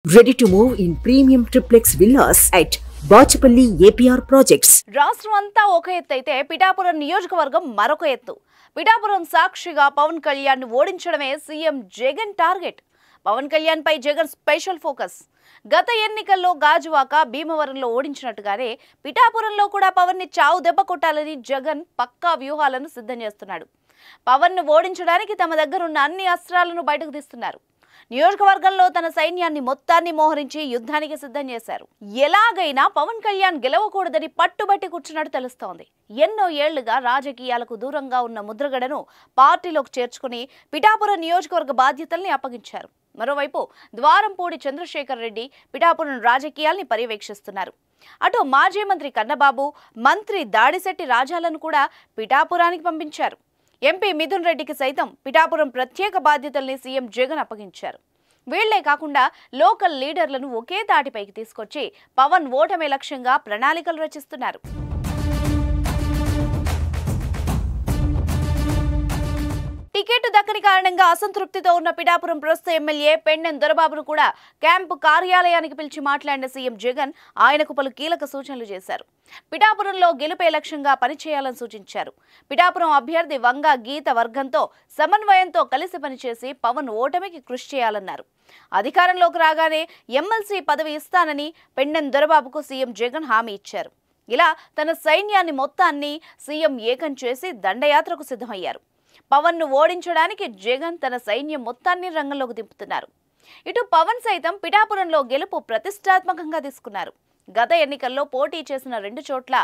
Ready to move in premium triplex villas at Bachapalli APR Projects. రాష్ట్రం అంతా ఒక ఎత్తు అయితే పిఠాపురం నియోజకవర్గం మరొక ఎత్తు. పిఠాపురం సాక్షిగా పవన్ కళ్యాణ్ ఓడించడమే సీఎం జగన్ టార్గెట్. పవన్ కళ్యాణ్ పై జగన్ స్పెషల్ ఫోకస్. గత ఎన్నికల్లో గాజువాక భీమవరంలో ఓడించినట్టుగానే పిఠాపురంలో కూడా పవన్ ని చావు దెబ్బ కొట్టాలని జగన్ పక్కా వ్యూహాలను సిద్ధం చేస్తున్నాడు. పవన్ ను ఓడించడానికి తమ దగ్గర ఉన్న అన్ని అస్త్రాలను బయటకు తీస్తున్నారు. నియోజకవర్గంలో తన సైన్యాన్ని మొత్తాన్ని మోహరించి యుద్ధానికి సిద్ధం చేశారు. ఎలాగైనా పవన్ కళ్యాణ్ గెలవకూడదని పట్టుబట్టి కూర్చున్నట్టు తెలుస్తోంది. ఎన్నో ఏళ్లుగా రాజకీయాలకు దూరంగా ఉన్న ముద్రగడను పార్టీలోకి చేర్చుకుని పిఠాపురం నియోజకవర్గ బాధ్యతల్ని అప్పగించారు. మరోవైపు ద్వారంపూడి చంద్రశేఖర్ రెడ్డి పిఠాపురం రాజకీయాల్ని పర్యవేక్షిస్తున్నారు. అటు మాజీ మంత్రి కన్నబాబు, మంత్రి దాడిశెట్టి రాజాలను కూడా పిఠాపురానికి పంపించారు. ఎంపీ మిథున్ రెడ్డికి సైతం పిఠాపురం ప్రత్యేక బాధ్యతల్ని సీఎం జగన్ అప్పగించారు. వీళ్లే కాకుండా లోకల్ లీడర్లను ఒకే తాటిపైకి తీసుకొచ్చి పవన్ ఓటమి లక్ష్యంగా ప్రణాళికలు రచిస్తున్నారు. టికెట్ దక్కని కారణంగా అసంతృప్తితో ఉన్న పిఠాపురం ప్రస్తుత ఎమ్మెల్యే పెండెం దొరబాబును కూడా క్యాంపు కార్యాలయానికి పిలిచి మాట్లాడిన సీఎం జగన్ ఆయనకు పలు కీలక సూచనలు చేశారు. పిఠాపురంలో గెలుపే లక్ష్యంగా పనిచేయాలని సూచించారు. పిఠాపురం అభ్యర్థి వంగ గీత వర్గంతో సమన్వయంతో కలిసి పనిచేసి పవన్ ఓటమికి కృషి చేయాలన్నారు. అధికారంలోకి రాగానే ఎమ్మెల్సీ పదవి ఇస్తానని పెండెం దొరబాబుకు సీఎం జగన్ హామీ ఇచ్చారు. ఇలా తన సైన్యాన్ని మొత్తాన్ని సీఎం ఏకం చేసి దండయాత్రకు సిద్ధమయ్యారు. పవన్ ను ఓడించడానికి జగన్ తన సైన్యం మొత్తాన్ని రంగంలోకి దింపుతున్నారు. ఇటు పవన్ సైతం పిఠాపురంలో గెలుపు ప్రతిష్టాత్మకంగా తీసుకున్నారు. గత ఎన్నికల్లో పోటీ చేసిన 2 చోట్ల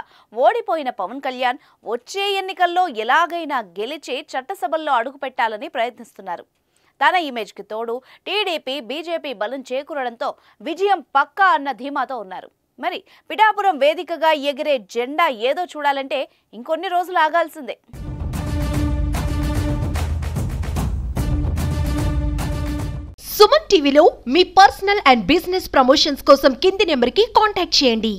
ఓడిపోయిన పవన్ కళ్యాణ్ వచ్చే ఎన్నికల్లో ఎలాగైనా గెలిచి చట్టసభల్లో అడుగుపెట్టాలని ప్రయత్నిస్తున్నారు. తన ఇమేజ్కి తోడు టీడీపీ, బీజేపీ బలం చేకూరడంతో విజయం పక్కా అన్న ధీమాతో ఉన్నారు. మరి పిఠాపురం వేదికగా ఎగిరే జెండా ఏదో చూడాలంటే ఇంకొన్ని రోజులు ఆగాల్సిందే. సుమన్ టీవీలో మీ పర్సనల్ అండ్ బిజినెస్ ప్రమోషన్స్ కోసం కింది నెంబర్కి కాంటాక్ట్ చేయండి.